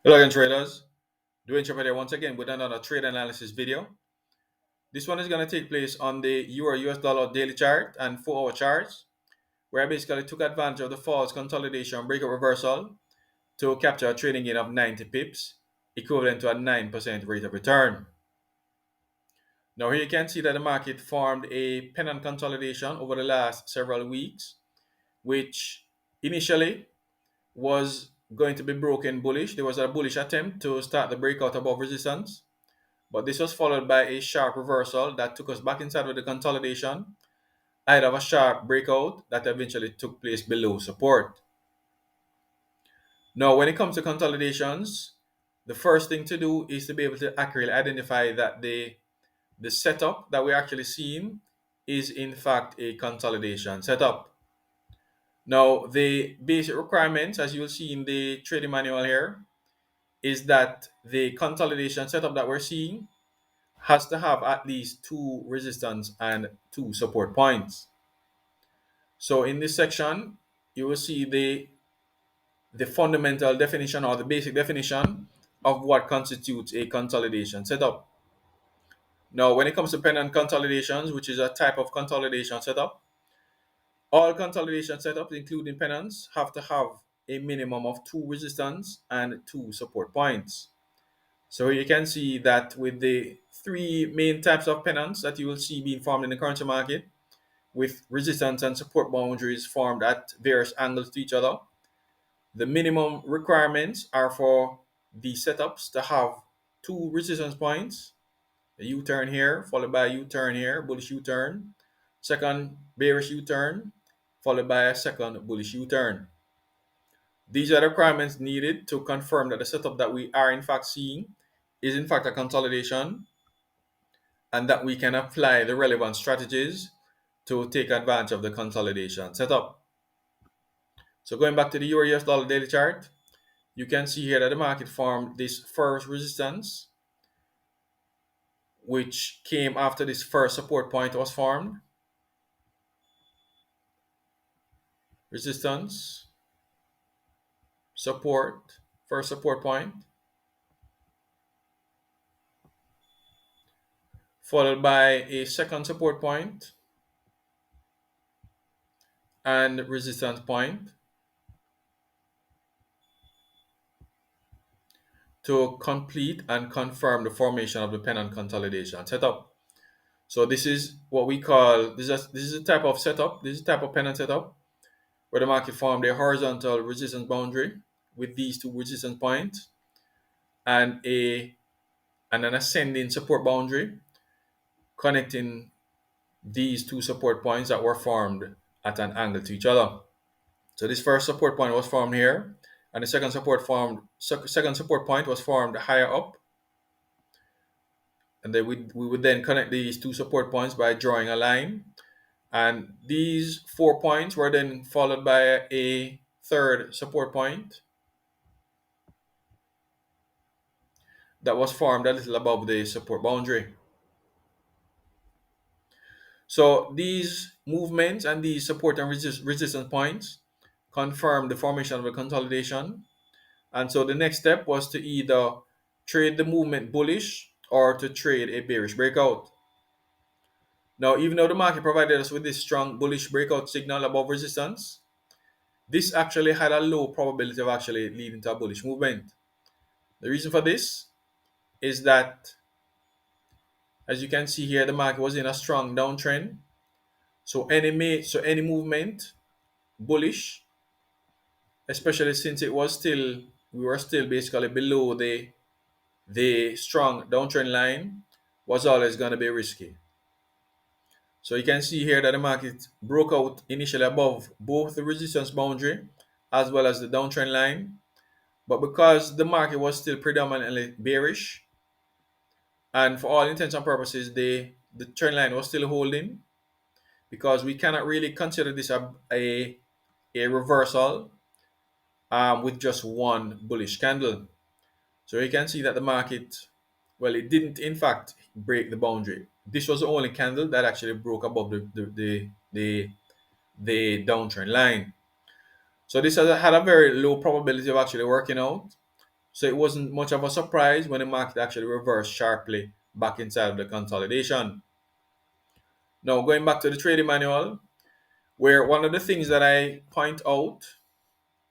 Hello again, traders. Doing here once again with another trade analysis video. This one is going to take place on the Euro US dollar daily chart and 4-hour charts, where I basically took advantage of the false consolidation breakout reversal to capture a trading gain of 90 pips, equivalent to a 9% rate of return. Now, here you can see that the market formed a pennant consolidation over the last several weeks, which initially was going to be broken bullish. There was a bullish attempt to start the breakout above resistance. But this was followed by a sharp reversal that took us back inside of the consolidation, ahead of a sharp breakout that eventually took place below support. Now, when it comes to consolidations, the first thing to do is to be able to accurately identify that the setup that we're actually seeing is in fact a consolidation setup. Now, the basic requirements, as you'll see in the trading manual here, is that the consolidation setup that we're seeing has to have at least two resistance and two support points. So in this section, you will see the fundamental definition or the basic definition of what constitutes a consolidation setup. Now, when it comes to pennant consolidations, which is a type of consolidation setup, all consolidation setups, including pennants, have to have a minimum of two resistance and two support points. So you can see that with the three main types of pennants that you will see being formed in the currency market, with resistance and support boundaries formed at various angles to each other, the minimum requirements are for the setups to have two resistance points, a U-turn here, followed by a U-turn here, bullish U-turn, second bearish U-turn, followed by a second bullish U-turn. These are the requirements needed to confirm that the setup that we are in fact seeing is in fact a consolidation, and that we can apply the relevant strategies to take advantage of the consolidation setup. So going back to the Euro US dollar daily chart, you can see here that the market formed this first resistance, which came after this first support point was formed. Resistance, support, first support point, followed by a second support point and resistance point, to complete and confirm the formation of the pennant consolidation setup. So this is what we call this is a type of setup. This is a type of pennant setup where the market formed a horizontal resistance boundary with these two resistance points and an ascending support boundary connecting these two support points that were formed at an angle to each other. So this first support point was formed here, and the second support point was formed higher up. And then we would then connect these two support points by drawing a line. And these 4 points were then followed by a third support point that was formed a little above the support boundary. So these movements and these support and resistance points confirm the formation of a consolidation. And so the next step was to either trade the movement bullish or to trade a bearish breakout. Now, even though the market provided us with this strong bullish breakout signal above resistance, this actually had a low probability of actually leading to a bullish movement. The reason for this is that, as you can see here, the market was in a strong downtrend. So any movement bullish, especially since we were still basically below the strong downtrend line, was always going to be risky. So you can see here that the market broke out initially above both the resistance boundary as well as the downtrend line. But because the market was still predominantly bearish, and for all intents and purposes, the trend line was still holding, because we cannot really consider this a reversal with just one bullish candle. So you can see that the market, well, it didn't in fact break the boundary. This was the only candle that actually broke above the downtrend line. So this had a very low probability of actually working out. So it wasn't much of a surprise when the market actually reversed sharply back inside of the consolidation. Now, going back to the trading manual, where one of the things that I point out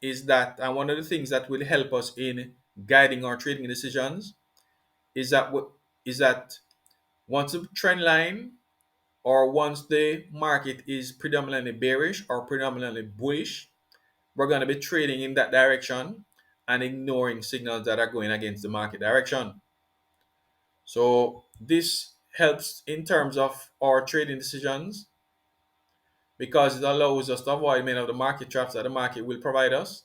is that, and one of the things that will help us in guiding our trading decisions is that once the trend line, or once the market is predominantly bearish or predominantly bullish, we're going to be trading in that direction and ignoring signals that are going against the market direction. So this helps in terms of our trading decisions because it allows us to avoid many of the market traps that the market will provide us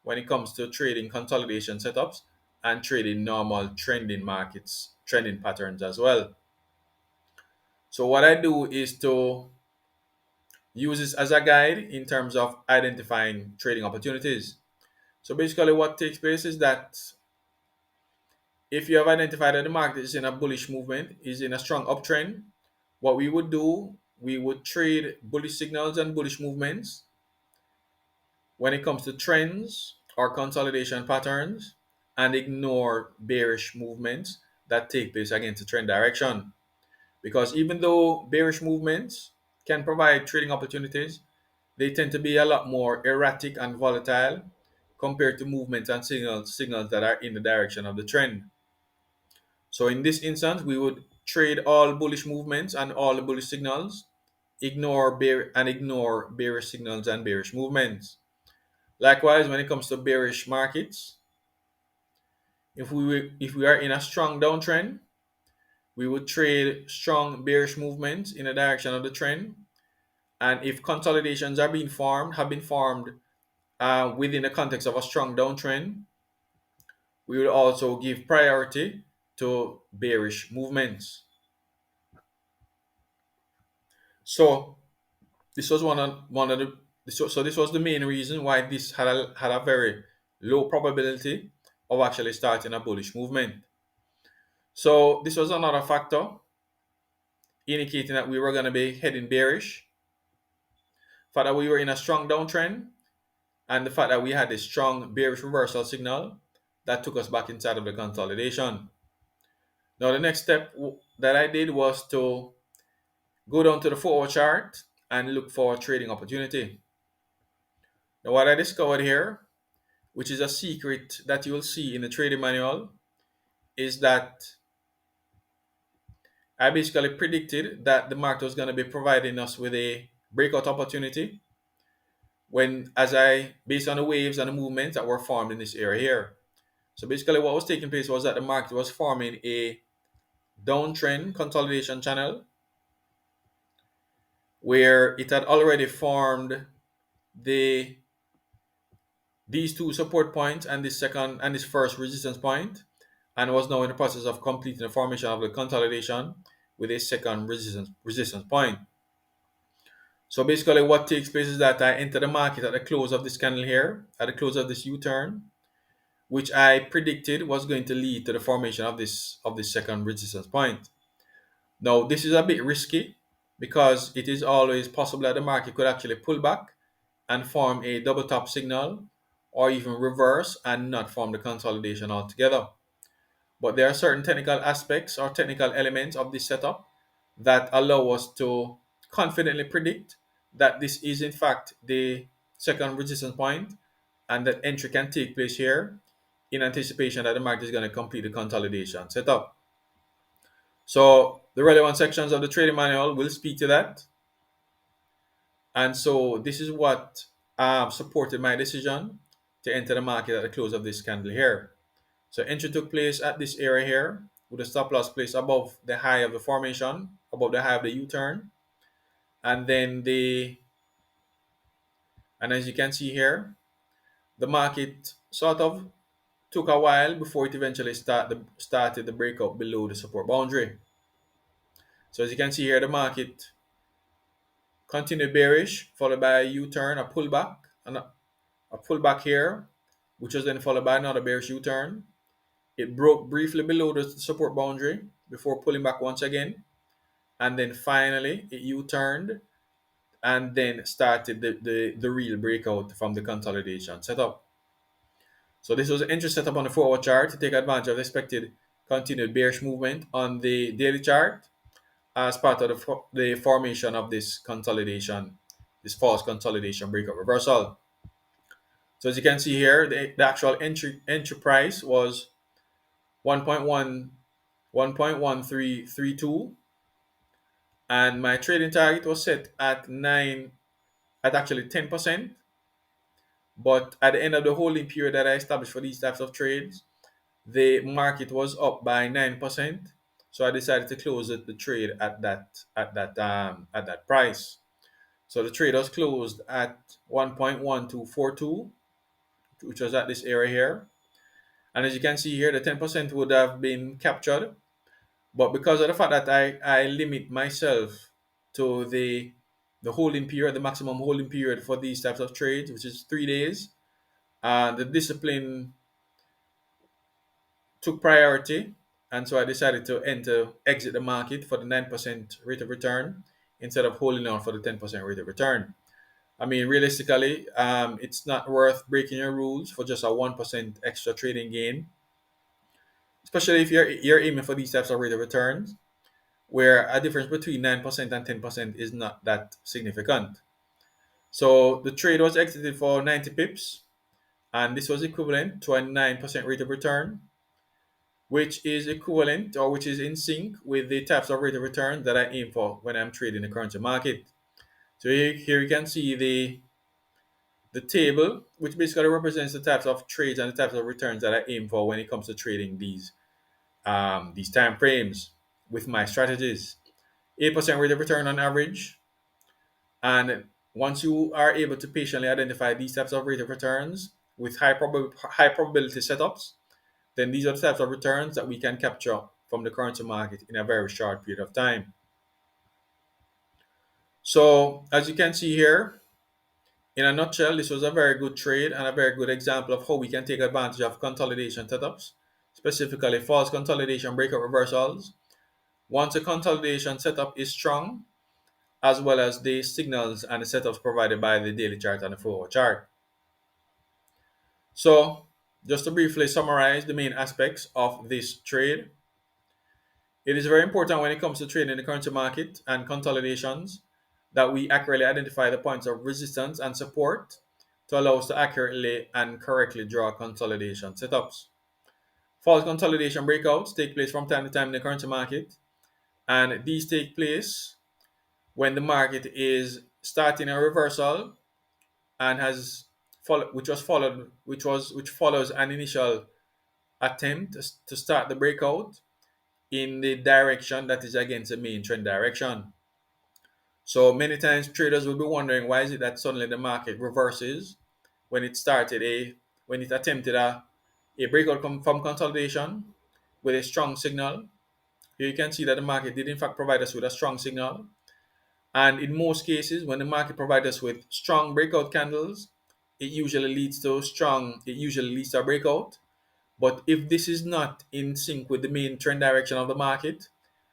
when it comes to trading consolidation setups and trading normal trending markets, trending patterns as well. So what I do is to use this as a guide in terms of identifying trading opportunities. So basically what takes place is that if you have identified that the market is in a bullish movement, is in a strong uptrend, what we would do, we would trade bullish signals and bullish movements when it comes to trends or consolidation patterns and ignore bearish movements that take place against the trend direction. Because even though bearish movements can provide trading opportunities, they tend to be a lot more erratic and volatile compared to movements and signals that are in the direction of the trend. So in this instance, we would trade all bullish movements and all the bullish signals, ignore bearish signals and bearish movements. Likewise, when it comes to bearish markets, if we are in a strong downtrend, we would trade strong bearish movements in the direction of the trend. And if consolidations have been formed within the context of a strong downtrend, we would also give priority to bearish movements. So this was one of the so this was the main reason why this had a very low probability of actually starting a bullish movement. So this was another factor indicating that we were going to be heading bearish. The fact that we were in a strong downtrend and the fact that we had a strong bearish reversal signal that took us back inside of the consolidation. Now the next step that I did was to go down to the 4-hour chart and look for a trading opportunity. Now what I discovered here, which is a secret that you will see in the trading manual, is that I basically predicted that the market was going to be providing us with a breakout opportunity based on the waves and the movements that were formed in this area here. So basically what was taking place was that the market was forming a downtrend consolidation channel where it had already formed the these two support points and this first resistance point, and was now in the process of completing the formation of the consolidation with a second resistance point. So basically what takes place is that I enter the market at the close of this candle here, at the close of this U-turn, which I predicted was going to lead to the formation of this second resistance point. Now this is a bit risky because it is always possible that the market could actually pull back and form a double top signal or even reverse and not form the consolidation altogether. But there are certain technical aspects or technical elements of this setup that allow us to confidently predict that this is in fact the second resistance point and that entry can take place here in anticipation that the market is going to complete the consolidation setup. So the relevant sections of the trading manual will speak to that. And so this is what supported my decision to enter the market at the close of this candle here. So entry took place at this area here with a stop loss placed above the high of the formation, above the high of the U-turn. And then as you can see here, the market sort of took a while before it eventually started the breakout below the support boundary. So as you can see here, the market continued bearish, followed by a U-turn, a pullback, and a pullback here, which was then followed by another bearish U-turn. It broke briefly below the support boundary before pulling back once again, and then finally it U-turned and then started the real breakout from the consolidation setup. So this was an entry setup on the 4-hour chart to take advantage of the expected continued bearish movement on the daily chart as part of the formation of this consolidation, this false consolidation breakout reversal. So as you can see here, the actual entry price was 1.1332, and my trading target was set at 9 at actually 10%. But at the end of the holding period that I established for these types of trades, the market was up by 9%. So I decided to close the trade at that price. So the trade was closed at 1.1242, which was at this area here. And as you can see here, the 10% would have been captured. But because of the fact that I limit myself to the holding period, the maximum holding period for these types of trades, which is 3 days, the discipline took priority. And so I decided to exit the market for the 9% rate of return instead of holding on for the 10% rate of return. I mean, realistically, it's not worth breaking your rules for just a 1% extra trading gain, especially if you're aiming for these types of rate of returns, where a difference between 9% and 10% is not that significant. So the trade was exited for 90 pips, and this was equivalent to a 9% rate of return, which is equivalent or which is in sync with the types of rate of return that I aim for when I'm trading the currency market. So here you can see the table, which basically represents the types of trades and the types of returns that I aim for when it comes to trading these time frames with my strategies. 8% rate of return on average. And once you are able to patiently identify these types of rate of returns with high probability setups, then these are the types of returns that we can capture from the currency market in a very short period of time. So as you can see here, in a nutshell, this was a very good trade and a very good example of how we can take advantage of consolidation setups, specifically false consolidation breakout reversals. Once a consolidation setup is strong, as well as the signals and the setups provided by the daily chart and the 4-hour chart. So, just to briefly summarize the main aspects of this trade, it is very important when it comes to trading the currency market and consolidations that we accurately identify the points of resistance and support to allow us to accurately and correctly draw consolidation setups. False consolidation breakouts take place from time to time in the currency market, and these take place when the market is starting a reversal and which follows an initial attempt to start the breakout in the direction that is against the main trend direction. So many times traders will be wondering why is it that suddenly the market reverses when it attempted a breakout from consolidation with a strong signal. Here you can see that the market did in fact provide us with a strong signal. And in most cases, when the market provides us with strong breakout candles, it usually leads to a breakout. But if this is not in sync with the main trend direction of the market,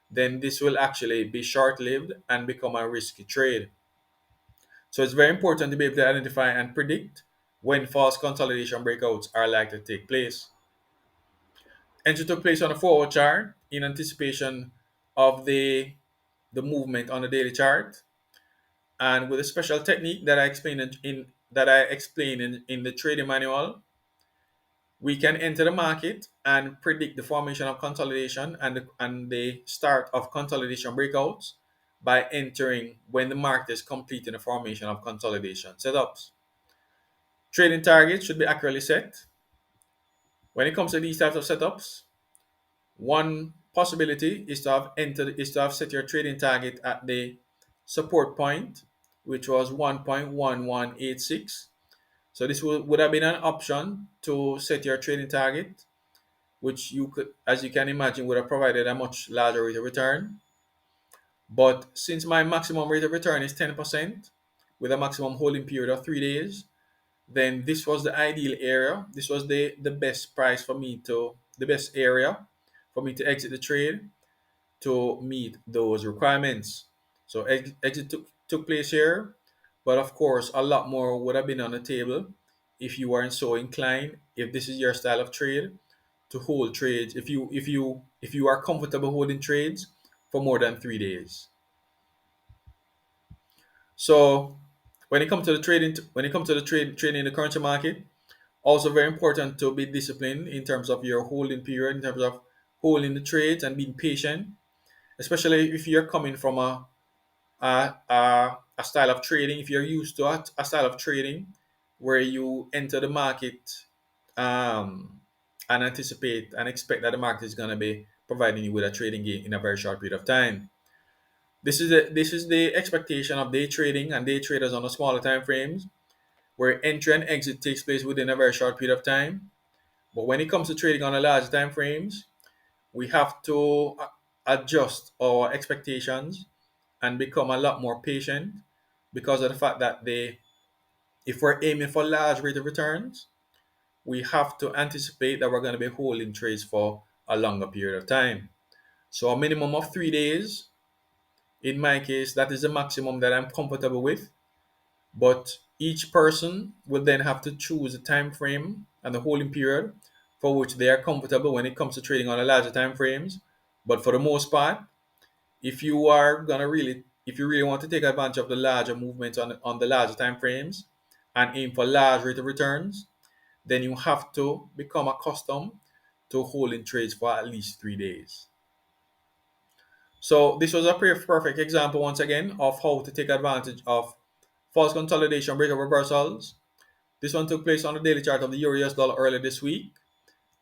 then this will actually be short-lived and become a risky trade. So it's very important to be able to identify and predict when false consolidation breakouts are likely to take place. Entry took place on a 4-hour chart in anticipation of the movement on the daily chart, and with a special technique that I explained in the trading manual, we can enter the market and predict the formation of consolidation and the start of consolidation breakouts by entering when the market is completing the formation of consolidation setups. Trading targets should be accurately set. When it comes to these types of setups, one possibility is to have set your trading target at the support point, which was 1.1186. So this would have been an option to set your trading target, which you could, as you can imagine, would have provided a much larger rate of return. But since my maximum rate of return is 10% with a maximum holding period of 3 days, then this was the ideal area. This was the best price for me the best area for me to exit the trade to meet those requirements. So exit took place here, but of course, a lot more would have been on the table if you aren't so inclined, if this is your style of trade, to hold trades, if you are comfortable holding trades for more than 3 days. So when it comes to the trading in the currency market, also very important to be disciplined in terms of your holding period, in terms of holding the trades and being patient, especially if you're coming from a style of trading, if you're used to a style of trading where you enter the market um, and anticipate and expect that the market is going to be providing you with a trading gain in a very short period of time. This is the expectation of day trading and day traders on the smaller time frames, where entry and exit takes place within a very short period of time. But when it comes to trading on the larger time frames, we have to adjust our expectations and become a lot more patient, because of the fact that if we're aiming for large rate of returns, we have to anticipate that we're going to be holding trades for a longer period of time. So a minimum of 3 days, in my case, that is the maximum that I'm comfortable with. But each person will then have to choose a time frame and the holding period for which they are comfortable when it comes to trading on the larger time frames. But for the most part, if you really want to take advantage of the larger movements on the larger time frames and aim for large rate of returns, then you have to become accustomed to holding trades for at least 3 days. So this was a perfect example once again of how to take advantage of false consolidation breakout reversals. This one took place on the daily chart of the EURUSD dollar earlier this week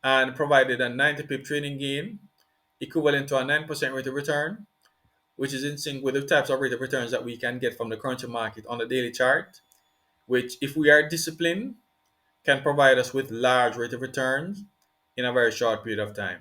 and provided a 90 pip trading gain equivalent to a 9% rate of return, which is in sync with the types of rate of returns that we can get from the currency market on the daily chart, which, if we are disciplined, can provide us with large rate of returns in a very short period of time.